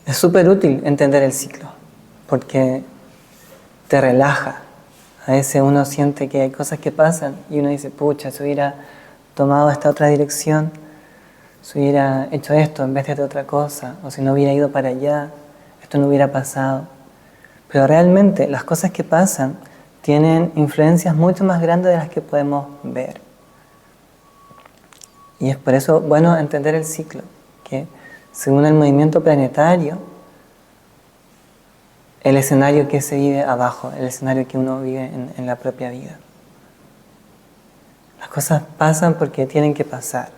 Es súper útil entender el ciclo, porque te relaja. A veces uno siente que hay cosas que pasan y uno dice, pucha, si hubiera tomado esta otra dirección, si hubiera hecho esto en vez de otra cosa, o si no hubiera ido para allá, esto no hubiera pasado. Pero realmente las cosas que pasan tienen influencias mucho más grandes de las que podemos ver. Y es por eso bueno entender el ciclo, que según el movimiento planetario, el escenario que se vive abajo, el escenario que uno vive en la propia vida. Las cosas pasan porque tienen que pasar,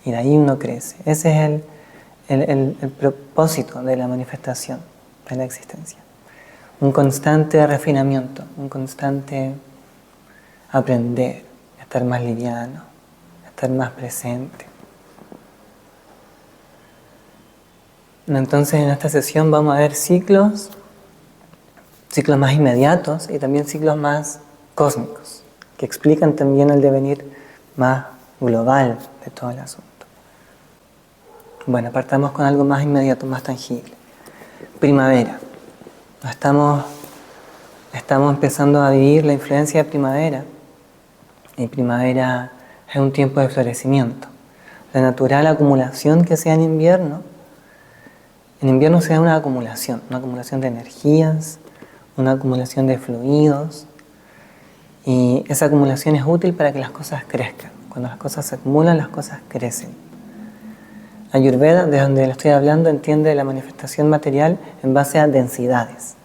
y de ahí uno crece. Ese es el propósito de la manifestación de la existencia. Un constante refinamiento, un constante aprender, estar más liviano, estar más presente. Entonces en esta sesión vamos a ver ciclos más inmediatos y también ciclos más cósmicos, que explican también el devenir más global de todo el asunto. Bueno, partamos con algo más inmediato, más tangible. Primavera. Estamos empezando a vivir la influencia de primavera. Y primavera es un tiempo de florecimiento. La natural acumulación que se da en invierno se da una acumulación de energías, una acumulación de fluidos, y esa acumulación es útil para que las cosas crezcan. Cuando las cosas se acumulan, las cosas crecen. Ayurveda, de donde le estoy hablando, entiende la manifestación material en base a densidades.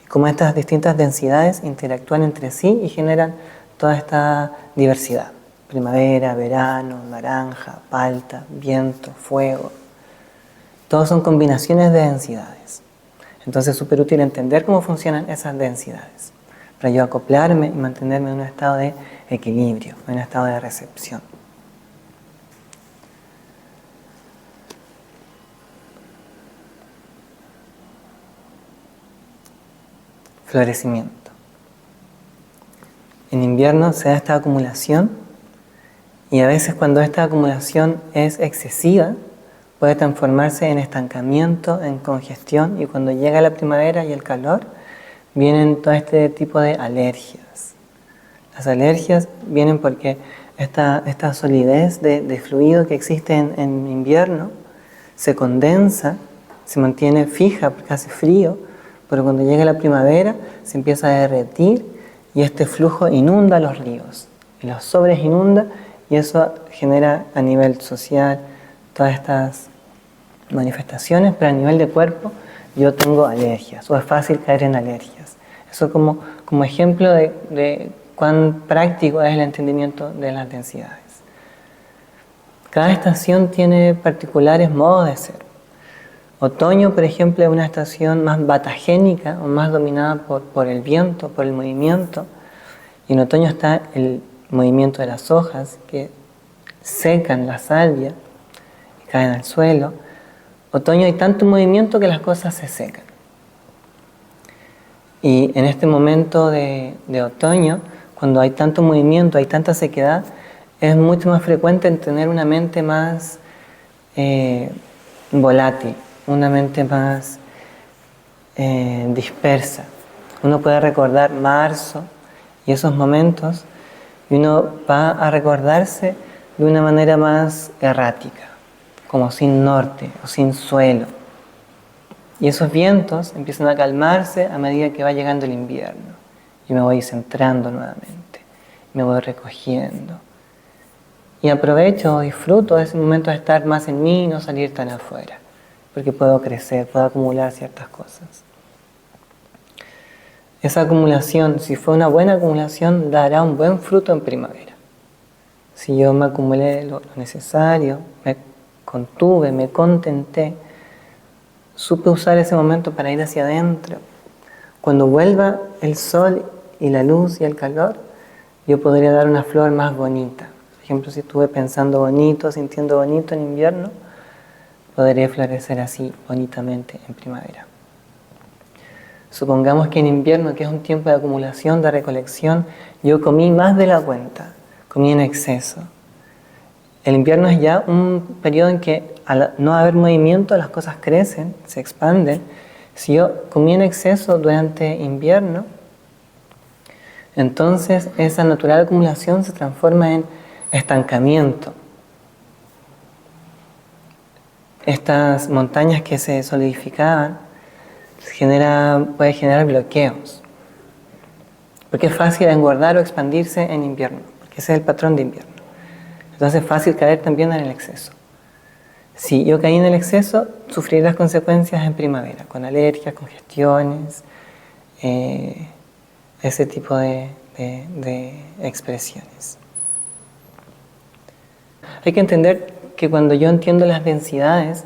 Y cómo estas distintas densidades interactúan entre sí y generan toda esta diversidad. Primavera, verano, naranja, palta, viento, fuego. Todos son combinaciones de densidades. Entonces es súper útil entender cómo funcionan esas densidades, para yo acoplarme y mantenerme en un estado de equilibrio, en un estado de recepción. Florecimiento. En invierno se da esta acumulación, y a veces cuando esta acumulación es excesiva, puede transformarse en estancamiento, en congestión, y cuando llega la primavera y el calor, vienen todo este tipo de alergias. Las alergias vienen porque esta solidez de fluido que existe en invierno se condensa, se mantiene fija porque hace frío, pero cuando llega la primavera se empieza a derretir y este flujo inunda los ríos, y los sobres inunda, y eso genera a nivel social todas estas manifestaciones, pero a nivel de cuerpo yo tengo alergias, o es fácil caer en alergias. Eso como ejemplo de cuán práctico es el entendimiento de las densidades. Cada estación tiene particulares modos de ser. Otoño, por ejemplo, es una estación más batagénica o más dominada por el viento, por el movimiento. Y en otoño está el movimiento de las hojas que secan la salvia y caen al suelo. Otoño hay tanto movimiento que las cosas se secan. Y en este momento de otoño, cuando hay tanto movimiento, hay tanta sequedad, es mucho más frecuente tener una mente más volátil, una mente más dispersa. Uno puede recordar marzo y esos momentos, y uno va a recordarse de una manera más errática, como sin norte o sin suelo. Y esos vientos empiezan a calmarse a medida que va llegando el invierno. Yo me voy centrando nuevamente, me voy recogiendo. Y aprovecho, disfruto de ese momento de estar más en mí y no salir tan afuera, porque puedo crecer, puedo acumular ciertas cosas. Esa acumulación, si fue una buena acumulación, dará un buen fruto en primavera. Si yo me acumulé lo necesario, me contuve, me contenté, supe usar ese momento para ir hacia adentro. Cuando vuelva el sol y la luz y el calor, yo podría dar una flor más bonita. Por ejemplo, si estuve pensando bonito, sintiendo bonito en invierno, podría florecer así bonitamente en primavera. Supongamos que en invierno, que es un tiempo de acumulación, de recolección, yo comí más de la cuenta, comí en exceso. El invierno es ya un periodo en que al no haber movimiento las cosas crecen, se expanden. Si yo comí en exceso durante invierno, entonces esa natural acumulación se transforma en estancamiento. Estas montañas que se solidificaban puede generar bloqueos. Porque es fácil engordar o expandirse en invierno, porque ese es el patrón de invierno. Entonces es fácil caer también en el exceso. Si yo caí en el exceso, sufriré las consecuencias en primavera, con alergias, congestiones, ese tipo de expresiones. Hay que entender que cuando yo entiendo las densidades,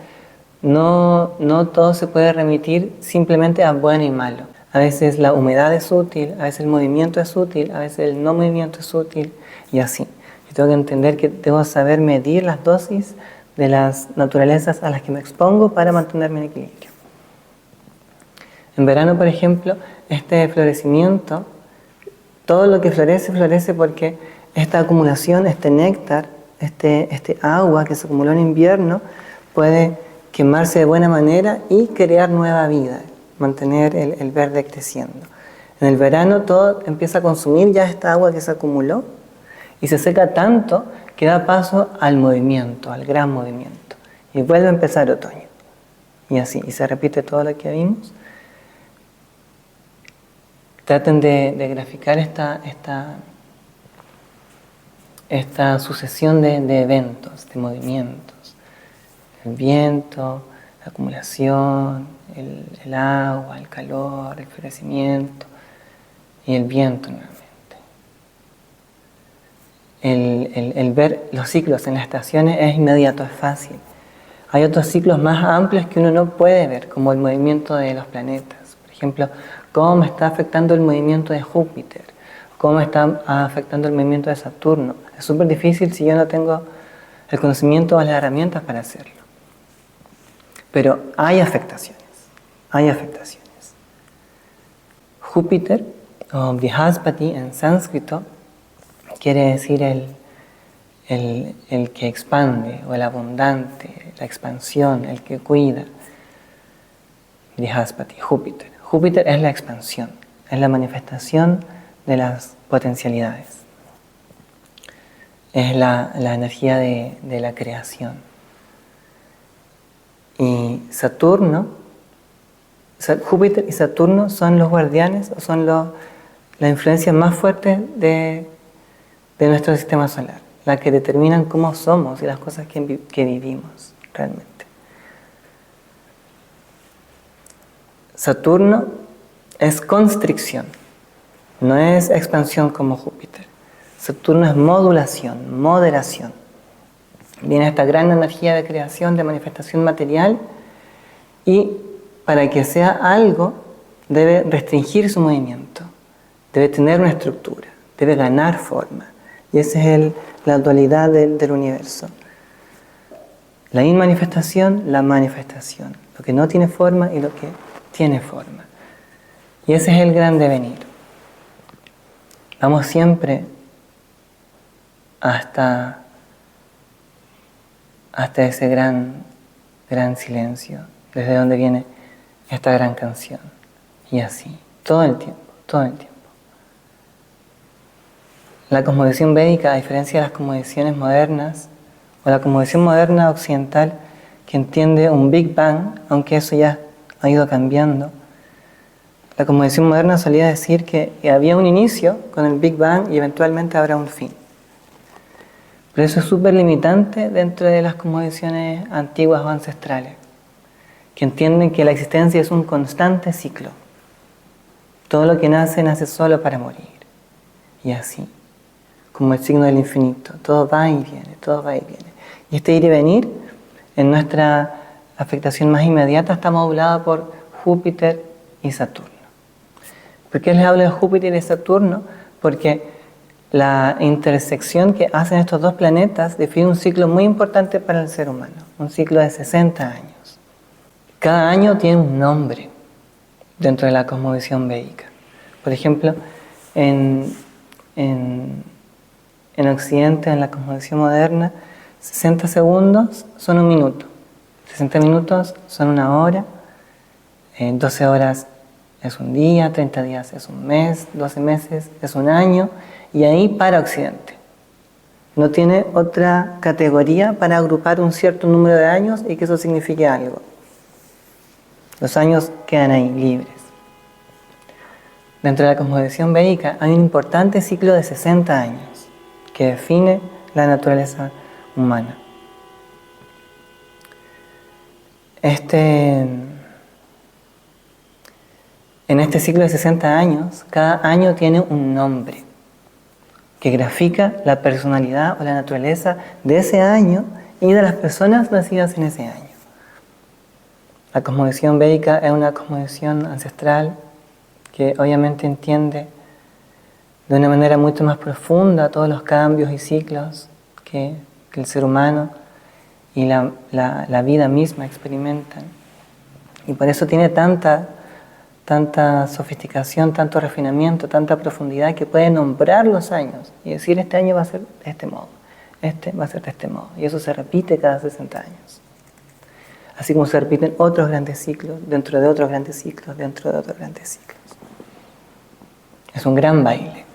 no todo se puede remitir simplemente a bueno y malo. A veces la humedad es útil, a veces el movimiento es útil, a veces el no movimiento es útil, y así. Yo tengo que entender que debo saber medir las dosis de las naturalezas a las que me expongo para mantenerme en equilibrio. En verano, por ejemplo, este florecimiento, todo lo que florece, florece porque esta acumulación, este néctar, este agua que se acumuló en invierno, puede quemarse de buena manera y crear nueva vida, mantener el verde creciendo. En el verano todo empieza a consumir ya esta agua que se acumuló y se seca tanto que da paso al movimiento, al gran movimiento. Y vuelve a empezar otoño. Y así, y se repite todo lo que vimos. Traten de graficar esta sucesión de eventos, de movimientos. El viento, la acumulación, el agua, el calor, el florecimiento y el viento nuevamente. El ver los ciclos en las estaciones es inmediato, es fácil. Hay otros ciclos más amplios que uno no puede ver, como el movimiento de los planetas. Por ejemplo, cómo me está afectando el movimiento de Júpiter, cómo me está afectando el movimiento de Saturno. Es súper difícil si yo no tengo el conocimiento o las herramientas para hacerlo. Pero hay afectaciones, hay afectaciones. Júpiter, o Brihaspati en sánscrito, quiere decir el que expande, o el abundante, la expansión, el que cuida. Brihaspati, Júpiter. Júpiter es la expansión, es la manifestación de las potencialidades. Es la energía de la creación. Y Júpiter y Saturno son los guardianes, o son la influencia más fuerte de nuestro sistema solar, la que determinan cómo somos y las cosas que vivimos realmente. Saturno es constricción, no es expansión como Júpiter. Saturno es modulación, moderación. Viene esta gran energía de creación, de manifestación material, y para que sea algo debe restringir su movimiento, debe tener una estructura, debe ganar forma. Y esa es la dualidad del universo. La inmanifestación, la manifestación. Lo que no tiene forma y lo que tiene forma. Y ese es el gran devenir. Vamos siempre hasta ese gran silencio, desde donde viene esta gran canción. Y así, todo el tiempo, todo el tiempo. La cosmovisión védica, a diferencia de las cosmovisiones modernas, o la cosmovisión moderna occidental, que entiende un Big Bang, aunque eso ya ha ido cambiando, la cosmovisión moderna solía decir que había un inicio con el Big Bang y eventualmente habrá un fin. Pero eso es súper limitante dentro de las cosmovisiones antiguas o ancestrales, que entienden que la existencia es un constante ciclo. Todo lo que nace, nace solo para morir. Y así, como el signo del infinito, todo va y viene, todo va y viene. Y este ir y venir, en nuestra afectación más inmediata, está modulado por Júpiter y Saturno. ¿Por qué les hablo de Júpiter y Saturno? Porque la intersección que hacen estos dos planetas define un ciclo muy importante para el ser humano, un ciclo de 60 años. Cada año tiene un nombre dentro de la cosmovisión védica. Por ejemplo, en Occidente, en la cosmovisión moderna, 60 segundos son un minuto, 60 minutos son una hora, 12 horas es un día, 30 días es un mes, 12 meses es un año, y ahí para Occidente. No tiene otra categoría para agrupar un cierto número de años y que eso signifique algo. Los años quedan ahí, libres. Dentro de la cosmovisión védica hay un importante ciclo de 60 años que define la naturaleza humana. En este ciclo de 60 años, cada año tiene un nombre que grafica la personalidad o la naturaleza de ese año y de las personas nacidas en ese año. La cosmovisión védica es una cosmovisión ancestral que obviamente entiende de una manera mucho más profunda todos los cambios y ciclos que el ser humano y la vida misma experimentan. Y por eso tiene tanta sofisticación, tanto refinamiento, tanta profundidad que puede nombrar los años y decir este año va a ser de este modo, este va a ser de este modo. Y eso se repite cada 60 años. Así como se repiten otros grandes ciclos, dentro de otros grandes ciclos, dentro de otros grandes ciclos. Es un gran baile.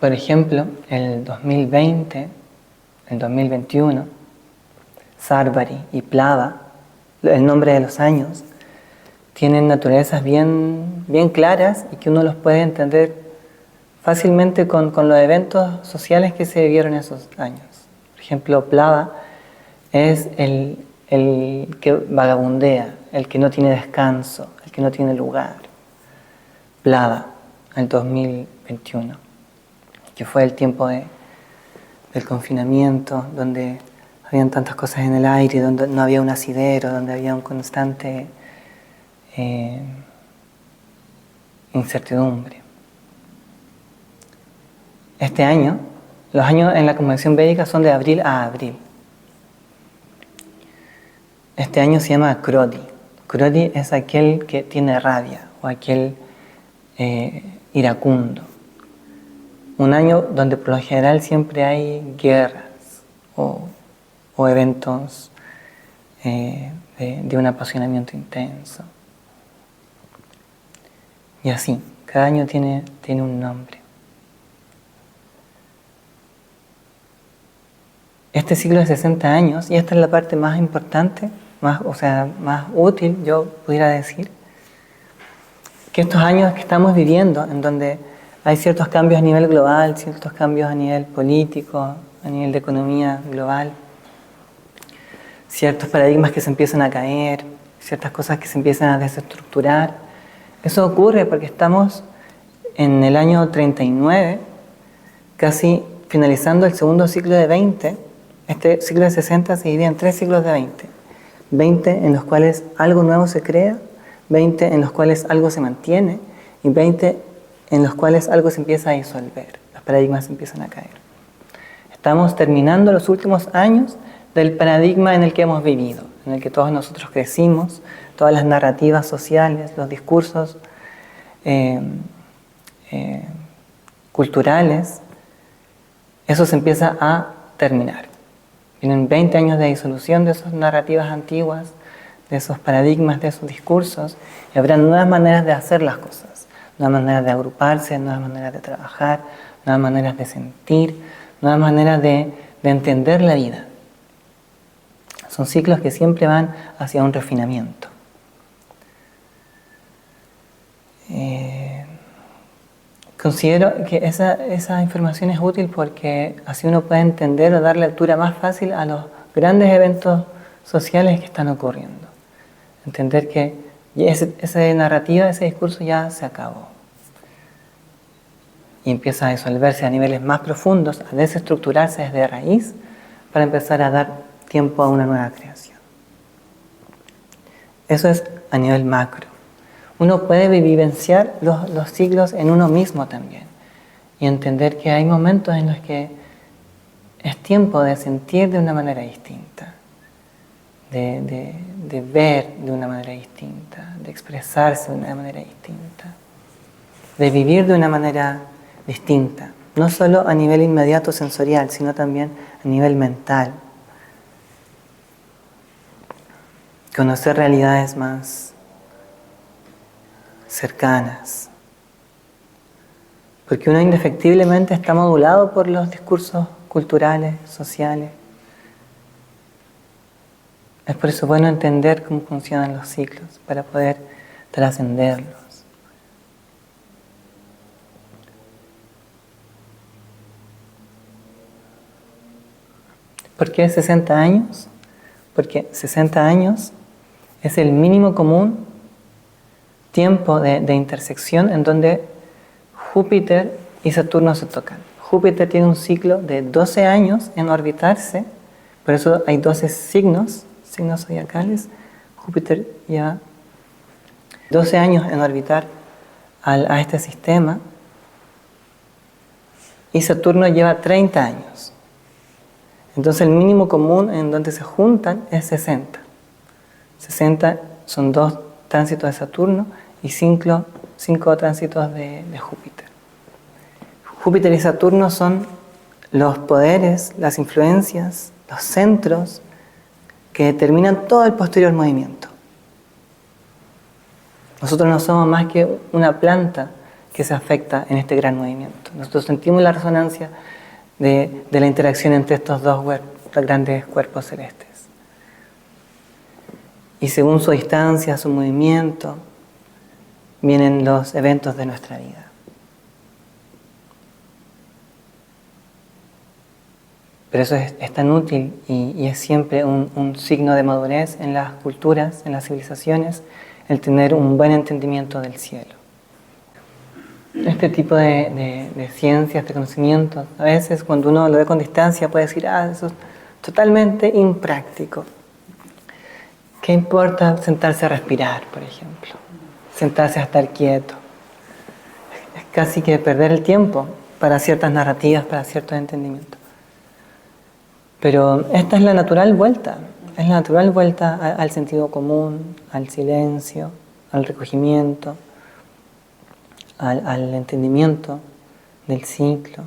Por ejemplo, el 2020, el 2021, Sarvari y Plava, el nombre de los años, tienen naturalezas bien claras y que uno los puede entender fácilmente con los eventos sociales que se vivieron en esos años. Por ejemplo, Plava es el que vagabundea, el que no tiene descanso, el que no tiene lugar. Plava, el 2021, que fue el tiempo del confinamiento, donde habían tantas cosas en el aire, donde no había un asidero, donde había un constante incertidumbre. Este año, los años en la cosmovisión védica son de abril a abril. Este año se llama Kroti. Kroti es aquel que tiene rabia o aquel iracundo. Un año donde por lo general siempre hay guerras o eventos de un apasionamiento intenso. Y así, cada año tiene un nombre. Este ciclo de 60 años, y esta es la parte más importante, más útil, yo pudiera decir, que estos años que estamos viviendo, en donde hay ciertos cambios a nivel global, ciertos cambios a nivel político, a nivel de economía global, ciertos paradigmas que se empiezan a caer, ciertas cosas que se empiezan a desestructurar. Eso ocurre porque estamos en el año 39, casi finalizando el segundo ciclo de 20. Este ciclo de 60 se divide en 3 ciclos de 20. 20 en los cuales algo nuevo se crea, 20 en los cuales algo se mantiene y 20 en los cuales algo se empieza a disolver, los paradigmas empiezan a caer. Estamos terminando los últimos años del paradigma en el que hemos vivido, en el que todos nosotros crecimos, todas las narrativas sociales, los discursos culturales, eso se empieza a terminar. Vienen 20 años de disolución de esas narrativas antiguas, de esos paradigmas, de esos discursos, y habrá nuevas maneras de hacer las cosas, nuevas maneras de agruparse, nuevas maneras de trabajar, nuevas maneras de sentir, nuevas maneras de entender la vida. Son ciclos que siempre van hacia un refinamiento. Considero que esa información es útil porque así uno puede entender o dar lectura más fácil a los grandes eventos sociales que están ocurriendo. Entender que esa narrativa, ese discurso ya se acabó. Y empieza a disolverse a niveles más profundos, a desestructurarse desde raíz para empezar a dar tiempo a una nueva creación. Eso es a nivel macro. Uno puede vivenciar los ciclos en uno mismo también y entender que hay momentos en los que es tiempo de sentir de una manera distinta, de ver de una manera distinta, de expresarse de una manera distinta. de vivir de una manera distinta, no solo a nivel inmediato sensorial, sino también a nivel mental. Conocer realidades más cercanas. Porque uno indefectiblemente está modulado por los discursos culturales, sociales. Es por eso bueno entender cómo funcionan los ciclos, para poder trascenderlos. ¿Por qué 60 años? Porque 60 años es el mínimo común tiempo de intersección en donde Júpiter y Saturno se tocan. Júpiter tiene un ciclo de 12 años en orbitarse, por eso hay 12 signos zodiacales. Júpiter lleva 12 años en orbitar a este sistema y Saturno lleva 30 años. Entonces el mínimo común en donde se juntan es 60. 60 son 2 tránsitos de Saturno y 5 tránsitos de Júpiter. Júpiter y Saturno son los poderes, las influencias, los centros que determinan todo el posterior movimiento. Nosotros no somos más que una planta que se afecta en este gran movimiento. Nosotros sentimos la resonancia de la interacción entre estos dos grandes cuerpos celestes. Y según su distancia, su movimiento, vienen los eventos de nuestra vida. Pero eso es tan útil y es siempre un signo de madurez en las culturas, en las civilizaciones, el tener un buen entendimiento del cielo. Este tipo de ciencias, de conocimientos, a veces cuando uno lo ve con distancia puede decir, eso es totalmente impráctico. ¿Qué importa sentarse a respirar, por ejemplo? Sentarse a estar quieto. Es casi que perder el tiempo para ciertas narrativas, para ciertos entendimientos. Pero esta es la natural vuelta. Es la natural vuelta al sentido común, al silencio, al recogimiento, al entendimiento del ciclo.